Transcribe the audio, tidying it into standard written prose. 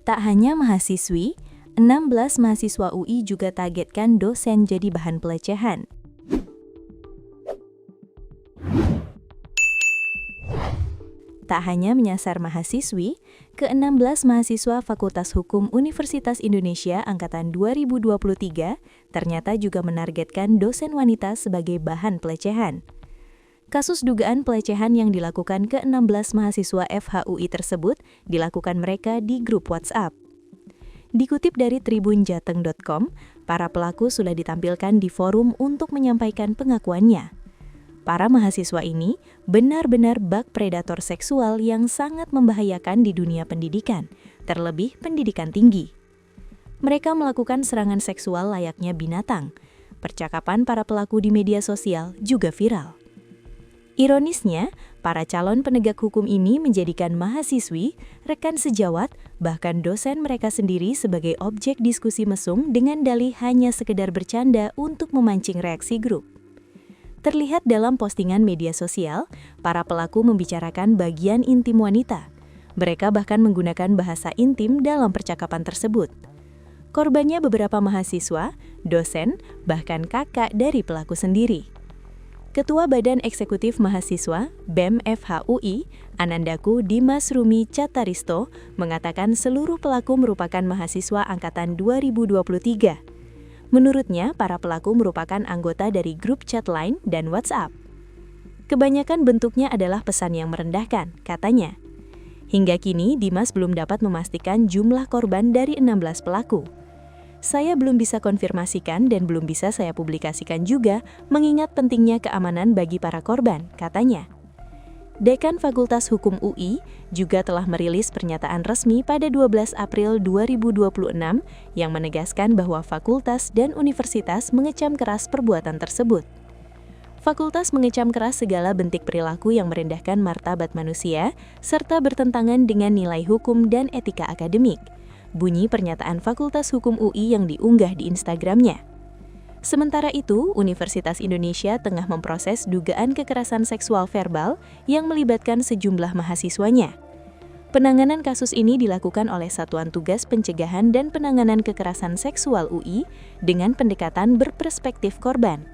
Tak hanya mahasiswi, 16 mahasiswa UI juga targetkan dosen jadi bahan pelecehan. Tak hanya menyasar mahasiswi, ke-16 mahasiswa Fakultas Hukum Universitas Indonesia Angkatan 2023 ternyata juga menargetkan dosen wanita sebagai bahan pelecehan. Kasus dugaan pelecehan yang dilakukan ke-16 mahasiswa FHUI tersebut dilakukan mereka di grup WhatsApp. Dikutip dari tribunjateng.com, para pelaku sudah ditampilkan di forum untuk menyampaikan pengakuannya. Para mahasiswa ini benar-benar bak predator seksual yang sangat membahayakan di dunia pendidikan, terlebih pendidikan tinggi. Mereka melakukan serangan seksual layaknya binatang. Percakapan para pelaku di media sosial juga viral. Ironisnya, para calon penegak hukum ini menjadikan mahasiswi, rekan sejawat, bahkan dosen mereka sendiri sebagai objek diskusi mesum dengan dalih hanya sekedar bercanda untuk memancing reaksi grup. Terlihat dalam postingan media sosial, para pelaku membicarakan bagian intim wanita. Mereka bahkan menggunakan bahasa intim dalam percakapan tersebut. Korbannya beberapa mahasiswa, dosen, bahkan kakak dari pelaku sendiri. Ketua Badan Eksekutif Mahasiswa, BEM FHUI, Anandaku Dimas Rumi Cataristo, mengatakan seluruh pelaku merupakan mahasiswa angkatan 2023. Menurutnya, para pelaku merupakan anggota dari grup chat Line dan WhatsApp. Kebanyakan bentuknya adalah pesan yang merendahkan, katanya. Hingga kini, Dimas belum dapat memastikan jumlah korban dari 16 pelaku. Saya belum bisa konfirmasikan dan belum bisa saya publikasikan juga, mengingat pentingnya keamanan bagi para korban, katanya. Dekan Fakultas Hukum UI juga telah merilis pernyataan resmi pada 12 April 2026 yang menegaskan bahwa fakultas dan universitas mengecam keras perbuatan tersebut. Fakultas mengecam keras segala bentuk perilaku yang merendahkan martabat manusia serta bertentangan dengan nilai hukum dan etika akademik. Bunyi pernyataan Fakultas Hukum UI yang diunggah di Instagramnya. Sementara itu, Universitas Indonesia tengah memproses dugaan kekerasan seksual verbal yang melibatkan sejumlah mahasiswanya. Penanganan kasus ini dilakukan oleh Satuan Tugas Pencegahan dan Penanganan Kekerasan Seksual UI dengan pendekatan berperspektif korban.